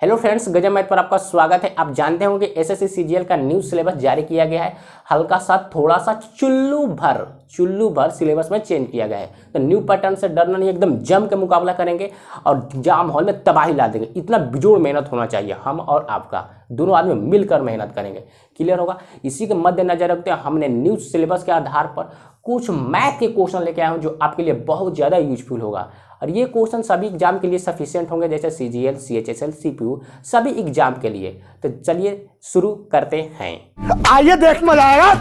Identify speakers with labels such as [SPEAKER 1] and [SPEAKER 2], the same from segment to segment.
[SPEAKER 1] Hello friends, गजब math पर आपका स्वागत है। आप जानते होंगे एसएससी सीजीएल का न्यू सिलेबस जारी किया गया है। हल्का सा थोड़ा सा चुल्लू भर सिलेबस में चेंज किया गया है। तो न्यू पैटर्न से डरना नहीं, एकदम जम के मुकाबला करेंगे और जाम हॉल में तबाही ला देंगे। इतना बेजोड़ मेहनत होना चाहिए, हम और आपका दोनों आदमी मिलकर मेहनत करेंगे, क्लियर होगा। इसी के मद्देनजर रखते हैं हमने न्यू सिलेबस के आधार पर कुछ मैथ के क्वेश्चन लेके आया हूँ जो आपके लिए बहुत ज़्यादा यूजफुल होगा। और ये क्वेश्चन सभी एग्जाम के लिए सफिशिएंट होंगे, जैसे सीजीएल, सीएचएसएल, सीपीयू, सभी एग्जाम के लिए। तो चलिए शुरू करते हैं।
[SPEAKER 2] आइए देख मजा आएगा।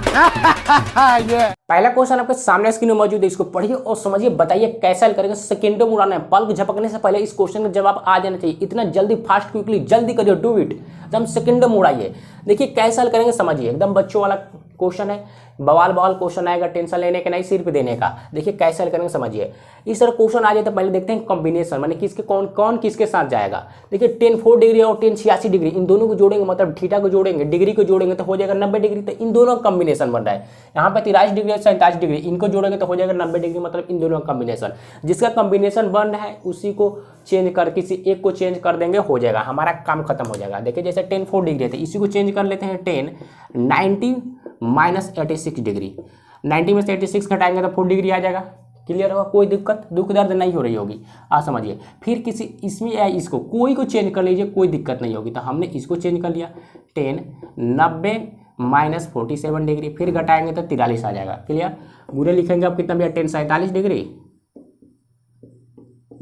[SPEAKER 1] पहला क्वेश्चन आपके सामने स्क्रीन में मौजूद है, इसको पढ़िए और समझिए, बताइए कैसे हल करेंगे। सेकेंडों में उड़ाना है, पल्क झपकने से पहले इस क्वेश्चन का जवाब आ जाना चाहिए। इतना जल्दी, फास्ट, क्विकली, जल्दी करिए, डू इट। एकदम सेकेंडों में उड़ाइए। देखिए कैसे हल करेंगे, समझिए। एकदम बच्चों वाला क्वेश्चन है, बवाल क्वेश्चन आएगा, टेंशन लेने का नहीं, सिर्फ देने का। देखिए कैसे हल करेंगे, समझिए। इस तरह क्वेश्चन आ जाए तो पहले देखते हैं कॉम्बिनेशन, माने किसके कौन किसके साथ जाएगा। देखिए tan 4 डिग्री और tan 86 डिग्री, इन दोनों को जोड़ेंगे, मतलब थीटा को जोड़ेंगे, डिग्री को जोड़ेंगे तो हो जाएगा 90 डिग्री। तो इन दोनों का कॉम्बिनेशन बन रहा है। यहाँ पे 43 डिग्री और 47 डिग्री, इनको जोड़ेंगे तो हो जाएगा 90 डिग्री, मतलब इन दोनों का कॉम्बिनेशन। जिसका कॉम्बिनेशन बन रहा है उसी को चेंज कर, किसी एक को चेंज कर देंगे, हो जाएगा, हमारा काम खत्म हो जाएगा। देखिए जैसे tan 4 डिग्री है तो इसी को चेंज कर लेते हैं tan 90 - 86 डिग्री। 90 में से 86 घटाएंगे तो 4 डिग्री आ जाएगा, क्लियर होगा। कोई दुख दर्द नहीं हो रही होगी, आप समझिए। फिर किसी इसमें या इसको कोई को चेंज कर लीजिए, कोई दिक्कत नहीं होगी। तो हमने इसको चेंज कर लिया, tan 90 - 47 डिग्री, फिर घटाएंगे तो 43 आ जाएगा, क्लियर। गुणे लिखेंगे अब कितना भैया, tan 47 डिग्री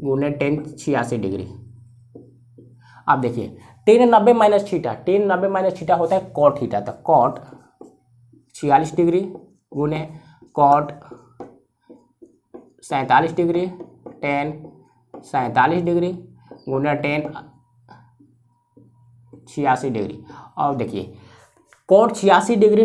[SPEAKER 1] गुणे tan 86 डिग्री। अब देखिए tan 90 - थीटा, tan 90 - थीटा होता है cot थीटा। तो cot 46 डिग्री गुणे cot 47 डिग्री, tan 47 डिग्री गुना tan 86 डिग्री। और देखिए cot 86 degree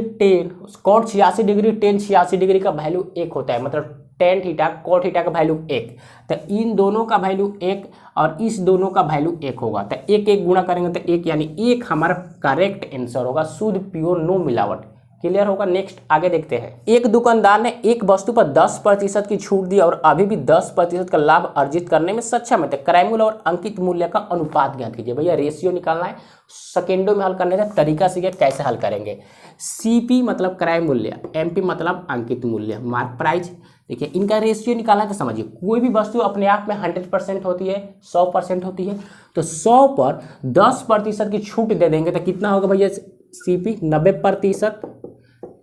[SPEAKER 1] cot 86 degree tan 86 degree का वैल्यू 1 होता है, मतलब tan थीटा cot थीटा का वैल्यू 1। तो इन दोनों का वैल्यू 1 और इस दोनों का वैल्यू 1 होगा। तो 1 गुणा करेंगे तो 1, यानी 1 हमारा करेक्ट आंसर होगा, शुद्ध प्योर, नो मिलावट, क्लियर होगा। नेक्स्ट आगे देखते हैं। एक दुकानदार ने एक वस्तु पर 10% की छूट दी और अभी भी 10% का लाभ अर्जित करने में सक्षम है। तो क्रय मूल्य और अंकित मूल्य का अनुपात ज्ञात कीजिए। भैया रेशियो निकालना है, सेकेंडों में हल करने का तरीका सीखिए कैसे हल करेंगे। सीपी मतलब क्रय मूल्य, एमपी मतलब अंकित मूल्य, मार्क प्राइस। देखिए इनका रेशियो निकालना है तो समझिए, कोई भी वस्तु अपने आप में 100% होती है, 100% होती है। तो 100 पर 10% की छूट दे देंगे तो कितना होगा भैया, सीपी 90%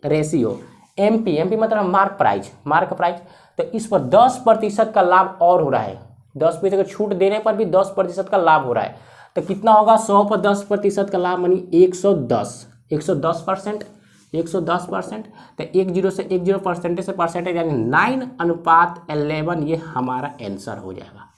[SPEAKER 1] रेशियो, एमपी मतलब मार्क प्राइस। तो इस पर 10% का लाभ और हो रहा है, 10% का छूट देने पर भी 10% का लाभ हो रहा है। तो कितना होगा, 100 पर 10% का लाभ मानी 110%। तो 10 से 10 परसेंटेज से परसेंटेज, यानी 9:11 ये हमारा आंसर हो जाएगा।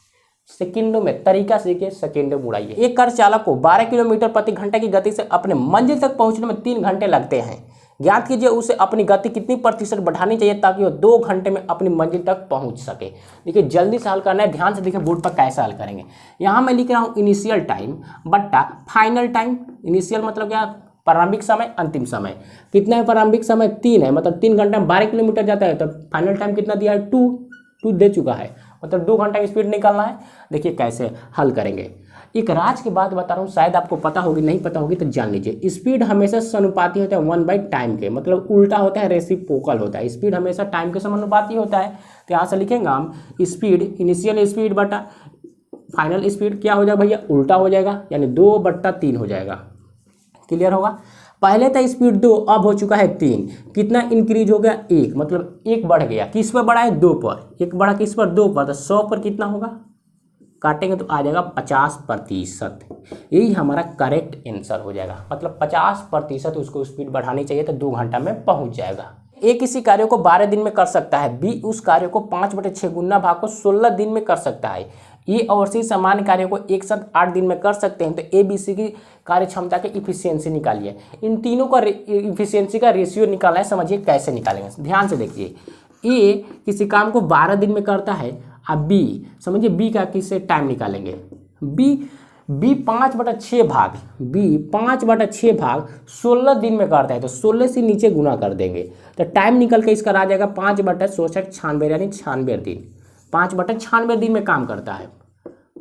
[SPEAKER 1] सेकेंडों में तरीका सीखिए, सेकेंडों में उड़ाइए। एक कार चालक को 12 किलोमीटर प्रति घंटे की गति से अपने मंजिल तक पहुंचने में 3 घंटे लगते हैं। ज्ञात कीजिए उसे अपनी गति कितनी प्रतिशत बढ़ानी चाहिए ताकि वो 2 घंटे में अपनी मंजिल तक पहुंच सके। देखिए जल्दी से हल करना है, ध्यान से देखिए बोर्ड पर कैसे हल करेंगे। यहाँ मैं लिख रहा हूँ इनिशियल टाइम बट्टा फाइनल टाइम। इनिशियल मतलब क्या, प्रारंभिक समय, अंतिम समय। कितना है प्रारंभिक समय, 3 है, मतलब 3 घंटे में 12 किलोमीटर जाता है। तो फाइनल टाइम कितना दिया है, 2 दे चुका है, मतलब 2 घंटा की स्पीड निकालना है। देखिए कैसे हल करेंगे। एक राज की बात बता रहा हूँ, शायद आपको पता होगी, नहीं पता होगी तो जान लीजिए। स्पीड हमेशा समानुपाती होता है 1/टाइम के, मतलब उल्टा होता है, रेसिप्रोकल होता है। स्पीड हमेशा टाइम के समानुपाती होता है। तो यहाँ से लिखेंगे हम स्पीड, इनिशियल स्पीड बटा फाइनल स्पीड, क्या हो जाएगा भैया, उल्टा हो जाएगा, यानी 2/3 हो जाएगा, क्लियर होगा। पहले था स्पीड 2, अब हो चुका है 3। कितना इंक्रीज हो गया, 1, मतलब 1 बढ़ गया। किस पर बढ़ा है, 2 पर। 1 बढ़ा किस पर, 2 पर। तो 100 पर कितना होगा, काटेंगे तो आ जाएगा 50%। यही हमारा करेक्ट आंसर हो जाएगा, मतलब 50% उसको स्पीड बढ़ानी चाहिए तो 2 घंटा में पहुंच जाएगा। ए किसी कार्य को 12 दिन में कर सकता है, बी उस कार्य को 5/6 गुना भाग को 16 दिन में कर सकता है। ए और सी सामान्य कार्य को एक साथ 8 दिन में कर सकते हैं। तो ए बी सी की कार्य क्षमता की इफिशियंसी निकालिए। इन तीनों का इफिशियंसी का रेशियो निकालना है, समझिए कैसे निकालेंगे, ध्यान से देखिए। ए किसी काम को 12 दिन में करता है, अब बी समझिए, बी का किससे टाइम निकालेंगे। बी 5/6 भाग, बी 5/6 भाग 16 दिन में करता है। तो 16 से नीचे गुना कर देंगे तो टाइम निकल के इसका आ जाएगा 5/96, यानी 96 दिन। 5/96 दिन में काम करता है,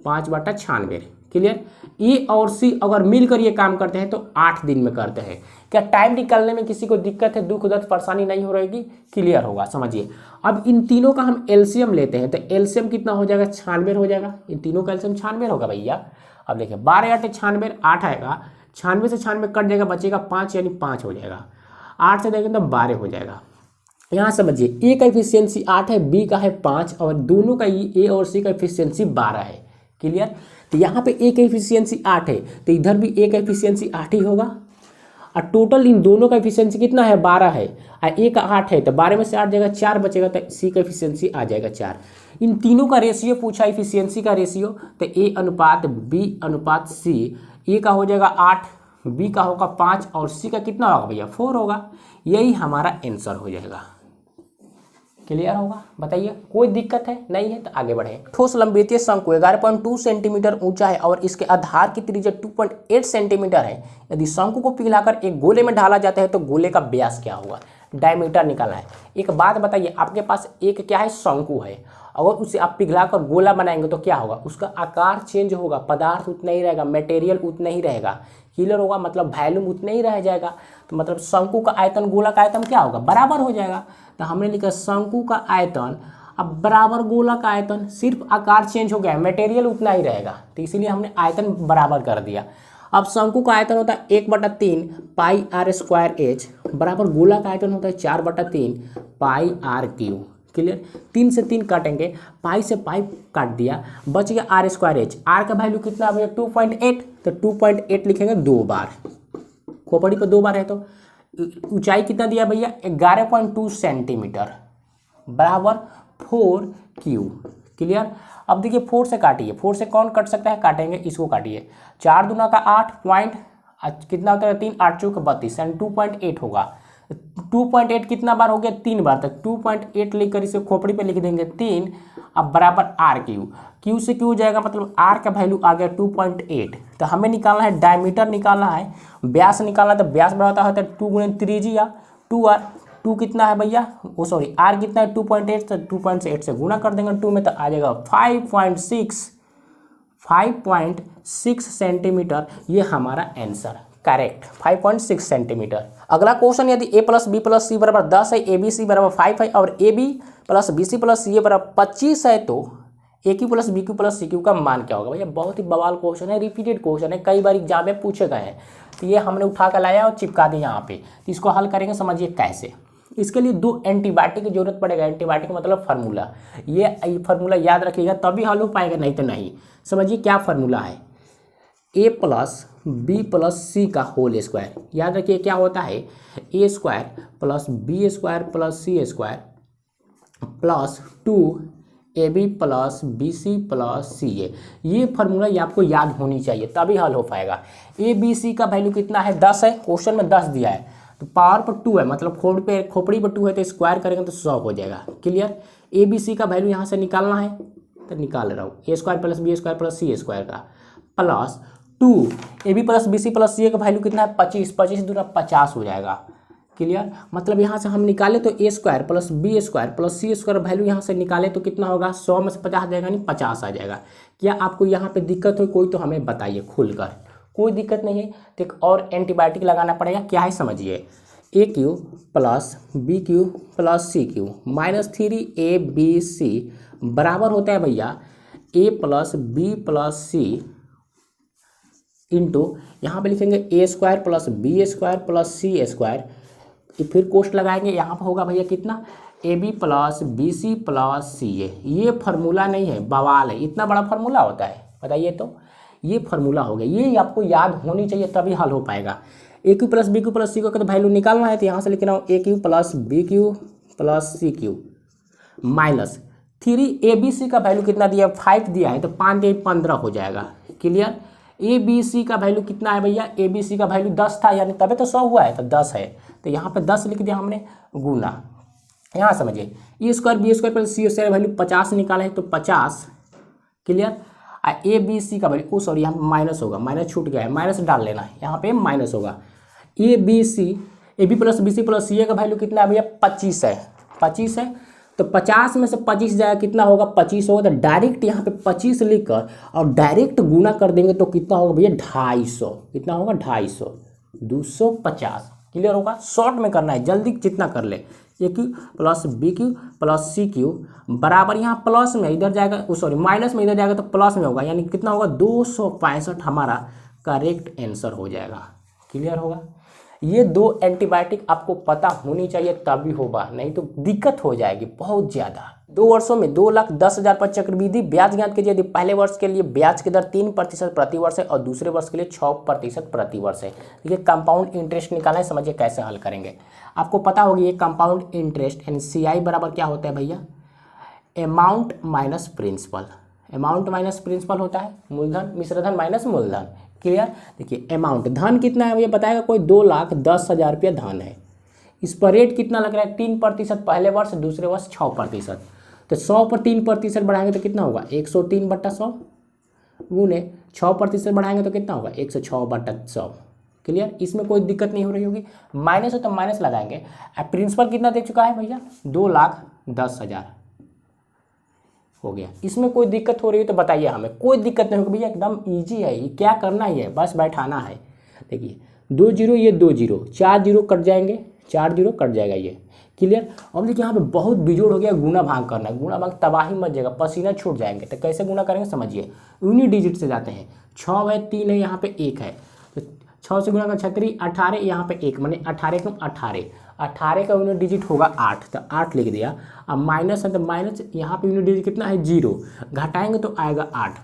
[SPEAKER 1] 5/96, क्लियर। ए और सी अगर मिलकर ये काम करते हैं तो 8 दिन में करते हैं। क्या टाइम निकालने में किसी को दिक्कत है, दुख दर्द परेशानी नहीं हो रहेगी, क्लियर होगा, समझिए। अब इन तीनों का हम एलसीएम लेते हैं तो एलसीएम कितना हो जाएगा, 96 हो जाएगा। इन तीनों का एलसीएम 96 होगा भैया। अब देखिए 12 8 96, 8 आएगा, 96 से 96 कट जाएगा, बचेगा 5 यानी 5 हो जाएगा। 8 से देखेंगे तो 12 हो जाएगा। यहाँ समझिए ए का एफिशिएंसी 8 है, बी का है 5 और दोनों का ए और सी का एफिशिएंसी 12 है, क्लियर। तो यहाँ पे ए का एफिशिएंसी 8 है तो इधर भी ए का एफिशिएंसी 8 ही होगा। और टोटल इन दोनों का एफिशिएंसी कितना है, 12 है और ए का 8 है तो 12 में से 8 जाएगा, 4 बचेगा तो सी का एफिशिएंसी आ जाएगा 4। इन तीनों का रेशियो पूछा, एफिशिएंसी का रेशियो, तो ए अनुपात बी अनुपात सी। ए का हो जाएगा 8, बी का होगा 5 और सी का कितना होगा भैया, 4 होगा। यही हमारा आंसर हो जाएगा, क्लियर होगा। बताइए कोई दिक्कत है, नहीं है तो आगे बढ़े। ठोस लंबवृत्तीय शंकु 11.2 सेंटीमीटर ऊंचा है और इसके आधार की त्रिज्या 2.8 सेंटीमीटर है। यदि शंकु को पिघलाकर एक गोले में ढाला जाता है तो गोले का व्यास क्या होगा, डायमीटर निकालना है। एक बात बताइए, आपके पास एक क्या है, शंकु है, अगर उसे आप पिघलाकर गोला बनाएंगे तो क्या होगा, उसका आकार चेंज होगा, पदार्थ उतना ही रहेगा, मटेरियल उतना ही रहेगा, क्लियर होगा, मतलब वॉल्यूम उतना ही रह जाएगा। तो मतलब शंकु का आयतन गोला का आयतन क्या होगा, बराबर हो जाएगा। तो हमने लिखा शंकु का आयतन अब बराबर गोला का आयतन, सिर्फ आकार चेंज हो गया, मटेरियल उतना ही रहेगा, तो इसीलिए हमने आयतन बराबर कर दिया। अब शंकु का आयतन होता है 1/3 पाई आर स्क्वायर एच बराबर गोला का आयतन होता है 4/3 पाई आर क्यू, क्लियर। 3 से 3 काटेंगे, पाई से पाई काट दिया, बच गया आर स्क्वायर एच। आर का वैल्यू कितना है, 2.8, तो 2.8 लिखेंगे 2 बार, खोपड़ी पर 2 बार है। तो ऊंचाई कितना दिया भैया, 11.2 सेंटीमीटर बराबर 4 क्यू, क्लियर। अब देखिए 4 से काटिए, 4 से कौन कट सकता है, काटेंगे, इसको काटिए। 4 दूना का 8 पॉइंट कितना होता है, 3 8 चौक 32 यानी 2.8 होगा। 2.8 कितना बार हो गया, 3 बार, तक 2.8 लिखकर इसे खोपड़ी पे लिख देंगे 3। अब बराबर आर क्यू, क्यू से क्यू जाएगा, मतलब आर का वैल्यू आ गया 2.8। तो हमें निकालना है डायमीटर निकालना है, व्यास निकालना है। तो व्यास बराबर होता है 2 × त्रिज्या 2r। 2 कितना है भैया, वो सॉरी आर कितना है 2.8, तो 2.8 से गुना कर देंगे 2 में, तो आ जाएगा 5.6 सेंटीमीटर। ये हमारा आंसर करेक्ट, 5.6 सेंटीमीटर। अगला क्वेश्चन, यदि a + b + c बराबर 10 है, abc बराबर 5 है और ab + bc + ca बराबर 25 है, तो aq + bq + cq का मान क्या होगा। भैया बहुत ही बवाल क्वेश्चन है, रिपीटेड क्वेश्चन है, कई बार एग्जाम में पूछे गए हैं, तो ये हमने उठा कर लाया और चिपका दिया यहाँ पे। तो इसको हल करेंगे, समझिए कैसे। इसके लिए 2 एंटीबायोटिक की जरूरत पड़ेगा। एंटीबायोटिक मतलब फार्मूला, ये फार्मूला याद रखिएगा तभी हल हो पाएगा, नहीं तो नहीं। समझिए क्या फार्मूला है, a + b + c का होल स्क्वायर, याद रखिए क्या होता है, a² + b² + c² plus 2ab + bc + ca। ये फार्मूला ये आपको याद होनी चाहिए तभी हल हो पाएगा। a b c का वैल्यू कितना है, 10 है, क्वेश्चन में 10 दिया है, तो पावर पर 2 है, मतलब खोपड़ी पर 2 है, तो स्क्वायर करेंगे तो 100 हो जाएगा, क्लियर। a b c का वैल्यू यहाँ से निकालना है, तो निकाल रहा हूँ, a² + b² + c² का प्लस 2 ab + bc + ca का वैल्यू कितना है, 25, 25 दूना 50 हो जाएगा, क्लियर। मतलब यहाँ से हम निकाले तो a² + b² + c² वैल्यू यहाँ से निकाले तो कितना होगा, 100 में से 50 जाएगा, नहीं 50 आ जाएगा। क्या आपको यहाँ पे दिक्कत हो कोई, तो हमें बताइए खुलकर, कोई दिक्कत नहीं है। तो एक और एंटीबायोटिक लगाना पड़ेगा, क्या है समझिए, AQ + BQ + CQ - 3ABC बराबर होता है भैया a + b + c इंटू यहाँ पे लिखेंगे a² + b² + c², फिर कोष्ट लगाएंगे, यहाँ पर होगा भैया कितना, ab + bc + ca। ये फार्मूला नहीं है, बवाल है, इतना बड़ा फार्मूला होता है, बताइए। तो ये फार्मूला हो गया, ये आपको याद होनी चाहिए तभी हल हो पाएगा। AQ + BQ + CQ का तो वैल्यू निकालना है, तो यहाँ से लिख रहा हूँ AQ + BQ + CQ minus 3ABC का वैल्यू कितना दिया, 5 दिया है, तो 5 × 15 हो जाएगा, क्लियर। ABC का वैल्यू कितना है भैया, ABC का वैल्यू 10 था, यानी तभी तो 100 हुआ है, तो 10 है, तो यहाँ पे 10 लिख दिया हमने गुना। यहाँ समझिए a² b² + c² वैल्यू 50 निकाला है, तो 50, क्लियर। ABC का वैल्यू, सॉरी यहाँ माइनस होगा, माइनस छूट गया है, माइनस डाल लेना है, यहाँ पे माइनस होगा। AB + bc + ca का वैल्यू कितना है भैया, 25 है, 25 है, तो 50 में से 25 जाएगा कितना होगा 25 होगा। तो डायरेक्ट यहाँ पे 25 लिखकर और डायरेक्ट गुना कर देंगे तो कितना होगा भैया 250। कितना होगा 250, 250। क्लियर होगा। शॉर्ट में करना है, जल्दी जितना कर ले। A Q plus B Q plus C Q बराबर यहाँ प्लस में इधर जाएगा, सॉरी माइनस में इधर जाएगा तो प्लस में होगा, यानी कितना होगा 265 हमारा करेक्ट आंसर हो जाएगा। क्लियर होगा। ये दो एंटीबायोटिक आपको पता होनी चाहिए तभी होगा, नहीं तो दिक्कत हो जाएगी बहुत ज़्यादा। 2 वर्षों में 2,10,000 पर चक्रवृद्धि ब्याज ज्ञात कीजिए। यदि पहले वर्ष के लिए ब्याज की दर 3% प्रति वर्ष है और दूसरे वर्ष के लिए 6% प्रति वर्ष है। देखिए कंपाउंड इंटरेस्ट निकालना है, समझिए कैसे हल करेंगे। आपको पता होगी ये कंपाउंड इंटरेस्ट यानी CI बराबर क्या होता है भैया, amount minus principal. Amount minus principal होता है मूलधन मिश्रधन माइनस मूलधन। क्लियर। देखिए अमाउंट धन कितना है भैया बताएगा कोई, 2,10,000 रुपया धन है। इस पर रेट कितना लग रहा है 3% पहले वर्ष, दूसरे वर्ष 6%। तो 100 पर 3% बढ़ाएंगे तो कितना होगा 103/100 गुने 6% बढ़ाएंगे तो कितना होगा 106/100। क्लियर। इसमें कोई दिक्कत नहीं हो रही होगी। माइनस हो तो माइनस लगाएंगे। अब प्रिंसिपल कितना दे चुका है भैया 2,10,000 हो गया। इसमें कोई दिक्कत हो रही है तो बताइए हमें। कोई दिक्कत नहीं होगी भैया, एकदम ईजी है, ये क्या करना ही है बस बैठाना है। देखिए 2 0 ये 2 0, 4 0 कट जाएंगे, 4 0 कट जाएगा ये। क्लियर। अब देखिए यहाँ पे बहुत बिजोड़ हो गया, गुना भाग करना है। गुना भाग तबाही मच जाएगा, पसीना छूट जाएंगे। तो कैसे गुना करेंगे समझिए, यूनिट डिजिट से जाते हैं। 6 है 3 है यहाँ पे 1 है, तो 6 से गुना कर 36, 18 यहाँ पे 1 मैंने 18 क्यों 18 का यूनिट डिजिट होगा 8, तो 8 लिख दिया। अब माइनस है तो माइनस, यहाँ पे यूनिट डिजिट कितना है 0, घटाएंगे तो आएगा 8।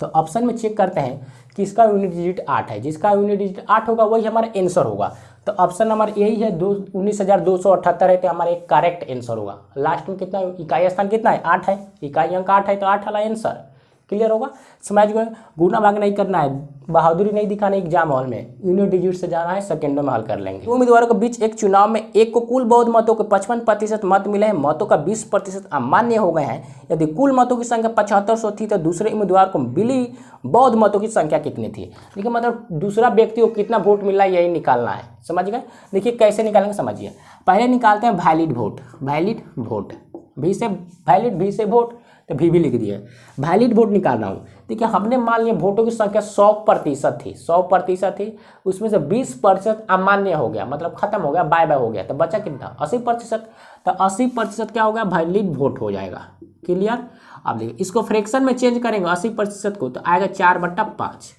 [SPEAKER 1] तो ऑप्शन में चेक करते हैं किसका यूनिट डिजिट 8 है। जिसका यूनिट डिजिट 8 होगा वही हमारा आंसर होगा। तो ऑप्शन नंबर यही है 19,278 है, तो हमारा एक करेक्ट आंसर होगा। लास्ट में कितना इकाई स्थान कितना है 8 है, इकाई अंक 8 है, तो 8 वाला आंसर। क्लियर होगा। समझ गए। गुना भाग नहीं करना है, बहादुरी नहीं दिखाना एग्जाम हॉल में, यूनिट डिजिट से जाना है, सेकंडों में हल कर लेंगे। उम्मीदवारों के बीच एक चुनाव में एक को कुल बौद्ध मतों के 55% मत मिले हैं, मतों का 20% अमान्य हो गए हैं। यदि कुल मतों की संख्या 7500 थी तो दूसरे उम्मीदवार को मिली बौद्ध मतों की संख्या कितनी थी। देखिए मतलब दूसरा व्यक्ति को कितना वोट मिला है यही निकालना है। समझ गए। देखिए कैसे निकालेंगे समझिए। पहले निकालते हैं वैलिड वोट, वैलिड वोट भी से वैलिड भी से वोट, तो भी लिख दिया। वैलिड वोट निकाल रहा हूँ। देखिए हमने मान लिया वोटों की संख्या 100% थी, 100% थी, उसमें से 20% अमान्य हो गया, मतलब खत्म हो गया, बाय बाय हो गया, तो बचा कितना 80%। तो 80% क्या हो गया वैलिड वोट हो जाएगा। क्लियर। अब देखिए इसको फ्रैक्शन में चेंज करेंगे 80% को, तो आएगा 4/5,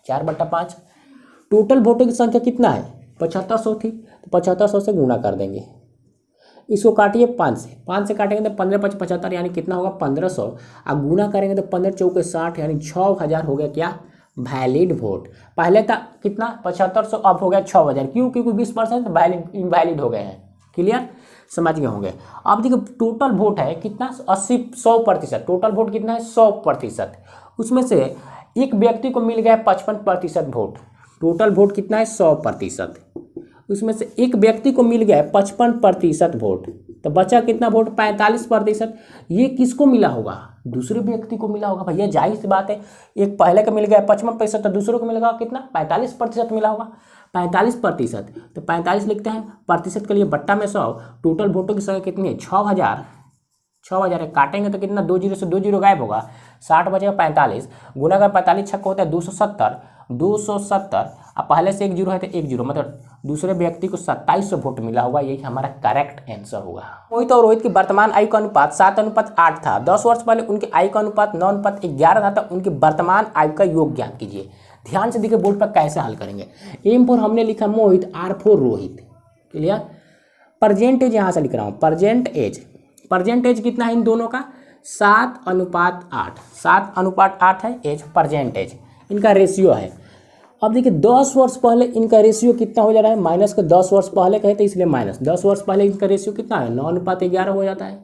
[SPEAKER 1] 4/5। टोटल वोटों की संख्या कितना है 7500 थी, तो 7500 से गुणा कर देंगे। इसको काटिए 5 से, 5 से काटेंगे तो 15 5 75 यानी कितना होगा 1500। अब गुना करेंगे तो 15 चौके 60 यानी 6000 हो गया क्या वैलिड वोट। पहले था कितना 7500, अब हो गया 6000। क्यों? क्योंकि 20% वैलिड इनवैलिड हो गए हैं। क्लियर। समझ गए होंगे। अब देखिए टोटल वोट है कितना 100%। टोटल वोट कितना है 100%। उसमें से एक व्यक्ति को मिल गया 55% वोट। टोटल वोट कितना है 100%, उसमें से एक व्यक्ति को मिल गया है 55% वोट, तो बचा कितना वोट 45%। ये किसको मिला होगा दूसरे व्यक्ति को मिला होगा। भैया जाहिर सी बात है, एक पहले का मिल गया 55%, तो दूसरों को मिलेगा कितना 45% मिला होगा। 45%, तो 45 लिखते हैं, प्रतिशत के लिए बट्टा में 100। टोटल वोटों की संख्या कितनी है 6000। 6000 काटेंगे तो कितना 2 0 से 2 0 गायब होगा, 60 बचेगा 45। गुना का 45 छक्का होता है 270, 270। अब पहले से 1 0 है तो 1 0, मतलब दूसरे व्यक्ति को 2700 वोट मिला होगा। यही हमारा करेक्ट आंसर होगा। मोहित और रोहित की वर्तमान आयु का अनुपात 7:8 था। 10 वर्ष पहले उनकी आयु का अनुपात 9:11 था। तो उनकी वर्तमान आयु का योग ज्ञात कीजिए। ध्यान से देखिए बोर्ड पर कैसे हल करेंगे। M फॉर हमने लिखा Mohit, R for Rohit. Clear. Present age यहाँ से लिख रहा हूँ, प्रेजेंट एज। प्रेजेंट एज कितना है इन दोनों का 7:8, 7:8 है एज, प्रेजेंट एज। इनका रेशियो है। अब देखिए 10 वर्ष पहले इनका रेशियो कितना हो जा रहा है, माइनस का 10 वर्ष पहले कहे तो इसलिए माइनस। 10 वर्ष पहले इनका रेशियो कितना है 9:11 हो जाता है।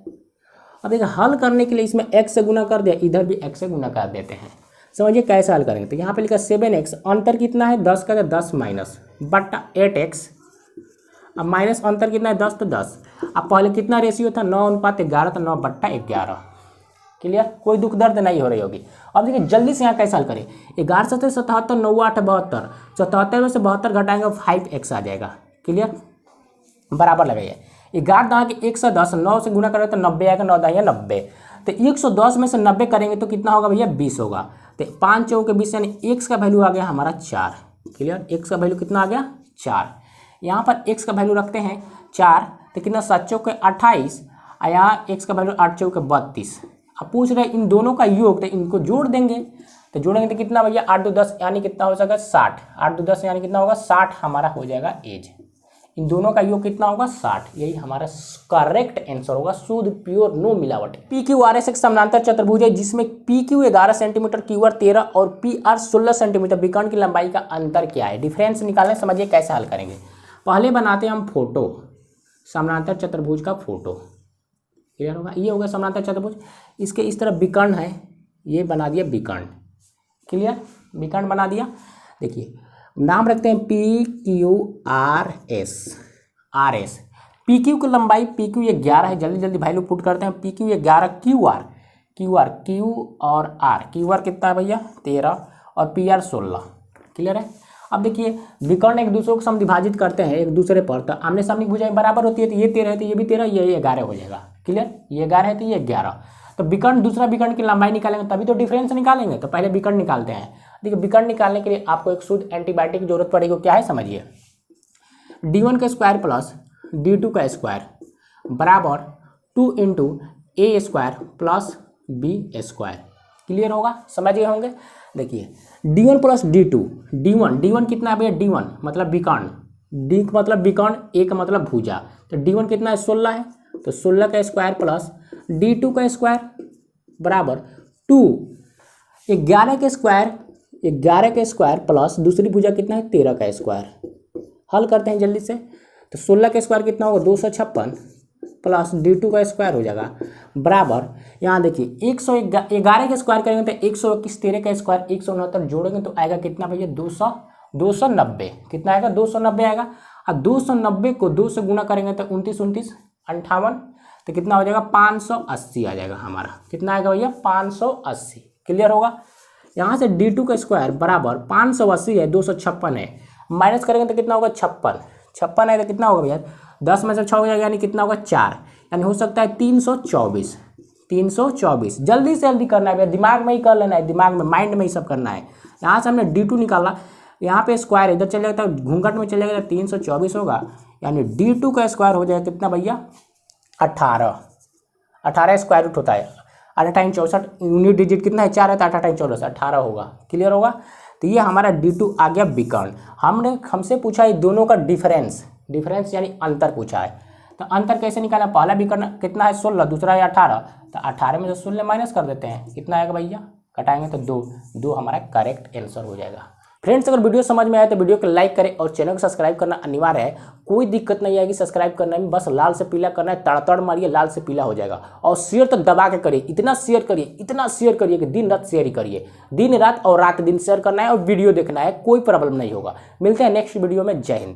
[SPEAKER 1] अब देखिए हल करने के लिए इसमें x से गुना कर दिया, इधर भी x से गुना कर देते हैं। समझिए कैसे हल करेंगे। तो यहाँ पे लिखा 7x, अंतर कितना है 10 का, 10 माइनस बट्टा 8x। अब माइनस अंतर कितना है 10, तो 10। अब पहले कितना रेशियो था 9:11, तो 9/11। क्लियर। कोई दुख दर्द नहीं हो रही होगी। अब देखिए जल्दी से यहाँ कैसे हल करें। 11 7 77, 9 8 72, 77 में से 72 घटाएंगे 5x आ जाएगा। क्लियर। बराबर लगाइए 11 दाएँ के 110, 9 से गुना करेंगे तो 90 आएगा, 9 दाएँ 90। तो 110 में से 90 करेंगे तो कितना होगा भैया 20 होगा। तो 5 चौके 20 यानी x का वैल्यू आ गया हमारा 4। क्लियर, x का वैल्यू कितना आ गया 4। यहाँ पर x का वैल्यू रखते हैं 4, तो कितना 7 चौके 28, और यहाँ x का वैल्यू 8 चौके 32। अब पूछ रहे इन दोनों का योग, तो इनको जोड़ देंगे, तो जोड़ेंगे तो कितना भैया 8 2 10 यानी कितना हो जाएगा 60। 8 2 10 यानी कितना होगा 60 हमारा हो जाएगा एज। इन दोनों का योग कितना होगा 60। यही हमारा करेक्ट आंसर होगा, शुद्ध प्योर नो मिलावट। पी क्यू आर एस एक समानांतर चतुर्भुज है जिसमें P Q 11 centimetre, Q R 13 और पी आर 16 सेंटीमीटर। विकर्ण की लंबाई का अंतर क्या है? डिफरेंस निकालने, समझिए कैसे हल करेंगे। पहले बनाते हैं हम फोटो, समानांतर चतुर्भुज का फोटो। क्लियर होगा, ये होगा समानांतर चतुर्भुज, इसके इस तरफ विकर्ण है, ये बना दिया विकर्ण। क्लियर, विकर्ण बना दिया। देखिए नाम रखते हैं P Q R S. R S P Q की लंबाई पी क्यू 11 है, जल्दी जल्दी वैल्यू पुट करते हैं। P Q 11, Q R Q और आर, क्यू आर कितना है भैया 13 और पी आर 16। क्लियर है। अब देखिए विकर्ण एक दूसरे को समविभाजित करते हैं एक दूसरे पर, तो आमने सामने की भुजाएं बराबर होती है, तो ये 13 है तो ये भी 13, ये 11 हो जाएगा। क्लियर, ये 11 है तो ये 11। तो विकर्ण दूसरा विकर्ण की लंबाई निकालेंगे तभी तो डिफरेंस निकालेंगे, तो पहले विकर्ण निकालते हैं। देखिए विकर्ण निकालने के लिए आपको एक शुद्ध एंटीबायोटिक की जरूरत पड़ेगी, क्या है समझिए। d1 का स्क्वायर प्लस d2 का स्क्वायर बराबर 2 into A square plus B square. Clear होगा, समझिए होंगे। देखिए d1 प्लस d2, d1 कितना है भैया d1 मतलब विकर्ण, d मतलब विकर्ण, a का मतलब भुजा, तो d1 कितना है 16 है, तो 16 का स्क्वायर प्लस d2 का स्क्वायर बराबर 2, 11 के स्क्वायर प्लस दूसरी भुजा कितना है 13 का स्क्वायर। हल करते हैं जल्दी से, तो 16 का स्क्वायर कितना होगा 256 प्लस d2 का स्क्वायर हो जाएगा बराबर, यहाँ देखिए 111 के स्क्वायर करेंगे तो 121, 13 का स्क्वायर 169 जोड़ेंगे तो आएगा कितना भैया 290। कितना आएगा 290 आएगा। अब 290 को 2 से गुना करेंगे तो 29 29 58, तो कितना हो जाएगा 580 आ जाएगा हमारा। कितना आएगा भैया 580। क्लियर होगा। यहाँ से d2 का स्क्वायर बराबर 580 है, 256 है, माइनस करेंगे तो कितना होगा 56 है, तो कितना होगा भैया 10 में से 6 हो जाएगा यानी कितना होगा 4, यानी हो सकता है 324। जल्दी से जल्दी करना है भैया, दिमाग में ही कर लेना है, दिमाग में माइंड में ही सब करना है। यहाँ से हमने d2 निकाला, यहाँ पे स्क्वायर इधर चले जाएगा तो घूंघट में चले जाएगा 324 होगा, यानी d2 का स्क्वायर हो जाएगा कितना भैया 18 स्क्वायर रूट होता है 8 टाइम 64, यूनिट डिजिट कितना है 4 है तो 8 टाइम 14 18 होगा। क्लियर होगा। तो ये हमारा d2 आ गया विकर्ण। हमसे पूछा है दोनों का डिफरेंस यानी अंतर पूछा है, तो अंतर कैसे निकालना। पहला विकर्ण कितना है 16, दूसरा है 18, तो 18 में से 16 माइनस कर देते हैं, कितना आएगा भैया कटाएंगे तो 2 हमारा करेक्ट आंसर हो जाएगा। फ्रेंड्स अगर वीडियो समझ में आए तो वीडियो को लाइक करें और चैनल को सब्सक्राइब करना अनिवार्य है, कोई दिक्कत नहीं आएगी सब्सक्राइब करने में, बस लाल से पीला करना है, तड़तड़ मारिए लाल से पीला हो जाएगा। और शेयर तो दबा के करिए, इतना शेयर करिए कि दिन रात शेयर ही करिए, दिन रात और रात दिन शेयर करना है और वीडियो देखना है, कोई प्रॉब्लम नहीं होगा। मिलते हैं नेक्स्ट वीडियो में। जय हिंद।